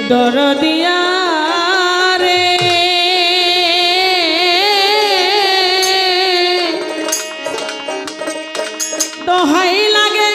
দরদিয়া রে দোহাই লাগে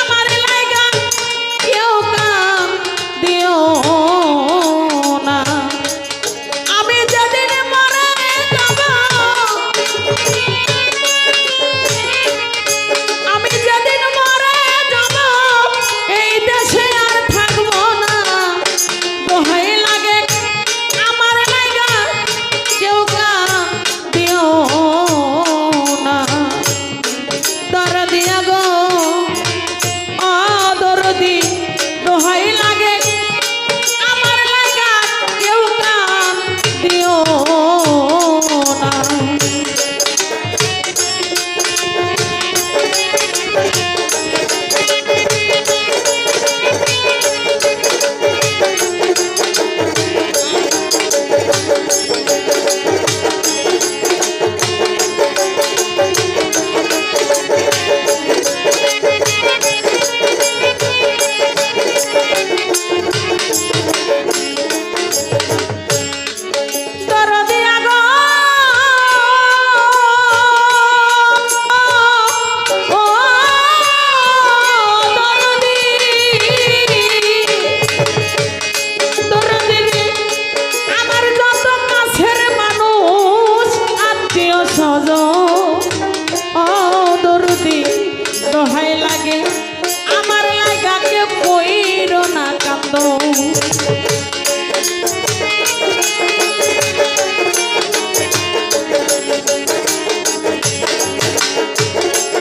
আমার লাগা কেউ কাম দিও না আমি যেদিন মরে যাব আমি যেদিন মরে যাব এই দেশে আর থাকবো না দোহাই লাগে আমার লাগা কেউ কাম দিও না দরদিয়া গো ও দরদি দোহাই লাগে আমার লাগা কেউ কাম দিও না দরদিয়া গো ও দরদি দরদি রে আমার যত কাছের মানুষ আত্মীয় স্বজন ও দরদি দোহাই লাগে আমার লাগা কেউ কইরো না কান্দ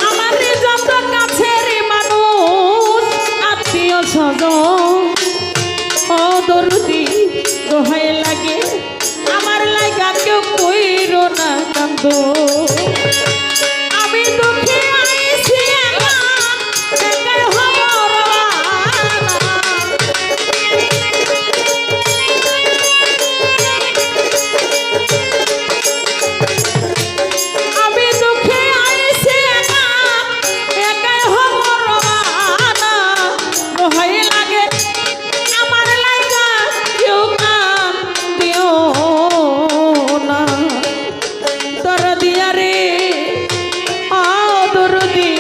আমার যত কাছের মানুষ আত্মীয় স্বজন ও দরদি দোহাই লাগে আমার লাগা কেউ কইরো না কান্দ আমি দুঃখে আইছি একা একাই হব রওনা আমি দুঃখে আইছি একা একাই হব রওনা দোহাই লাগে আমার লাগা কেউ কাম দিও না দরদিয়া রে ও দরদি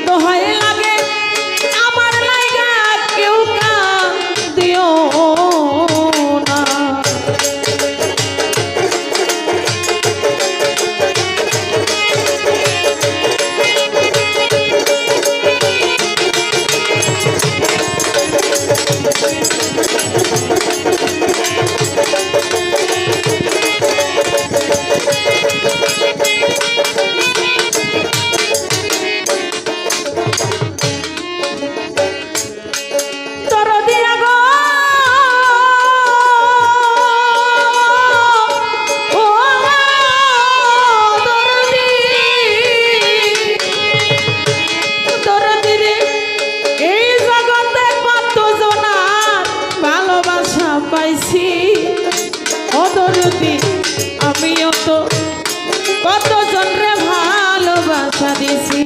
দোহাই লাগে আমার লাগা কেউ কাম দিও না দরদিয়া গো ও দরদি দরদি রে এই জগতে কত জনার ভালোবাসা পাইছি ও দরদি আমিও তো কত জনরে ভালোবাসা দিছি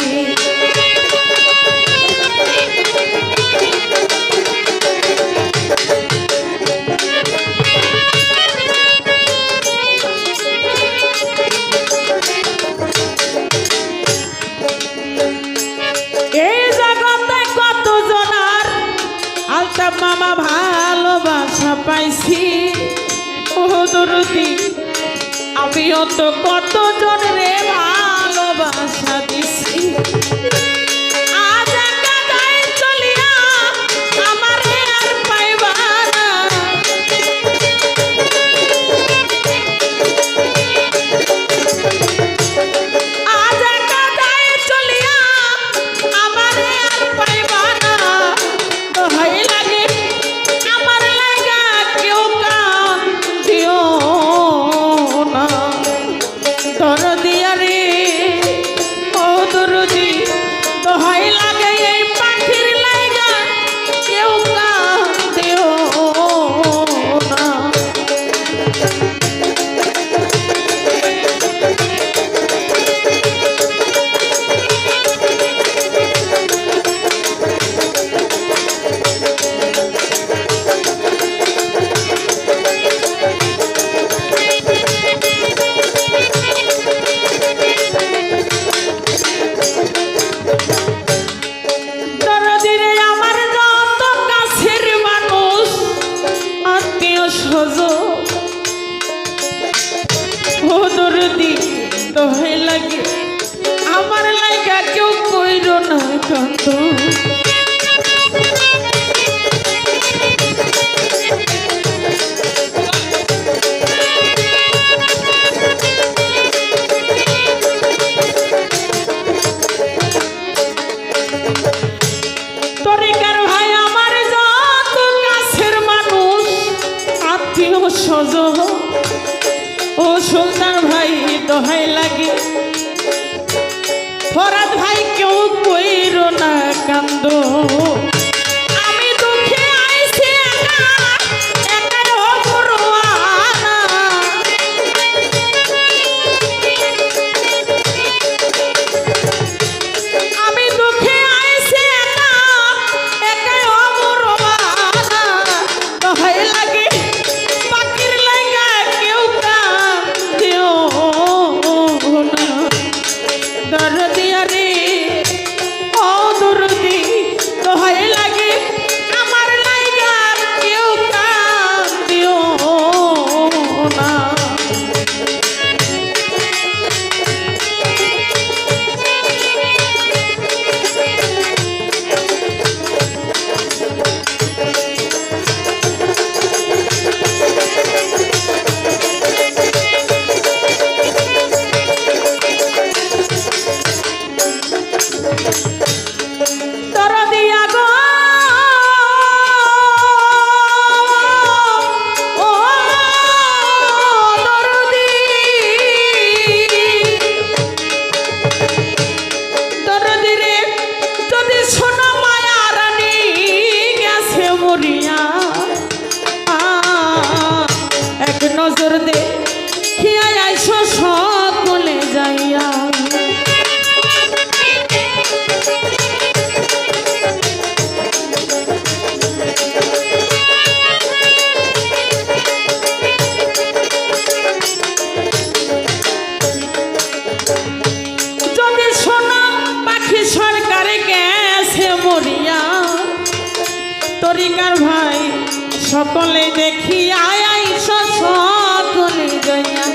এই জগতে কত জনার আলতাফ মামা ভালোবাসা পাইছি ও দরদি আমিও তো কত জনরে ভালোবাসা দিছি আজ একা যাই চলিয়া আমারে আর পাইবা না আজ একা যাই চলিয়া আমারে আর পাইবা না দোহাই লাগে আমার লাগা কেউ কাম দিও না দরদিয়া রে কইর না কান্দ তরিকার ভাই আমার যত কাছের মানুষ আত্মীয় স্বজন ও সুলতান ভাই দোহাই লাগে ফরাদ ভাই কেউ কইর না কান্দ আমি দুঃখে আইছি একার অপরওয়ানা আমি দুঃখে আইছি একার অপরওয়ানা দোহাই লাগে পাখির লাগা কেউ কান্দিও না দরদিয়া রে ও দরদি দোহাই লাগে আমার লাইগা কেউ কান্দিও না দরদিয়া গো ও দরদি দরদি রে যদি শোনো মায়া রানী গেছে মরিয়া এক নজর দে খিয়া আইসো সকলে যাইয়া যদি শোনো পাখি সরকারে গেছে মরিয়া তরিকার ভাই সকলে দেখি আইসো সকলে যাইয়া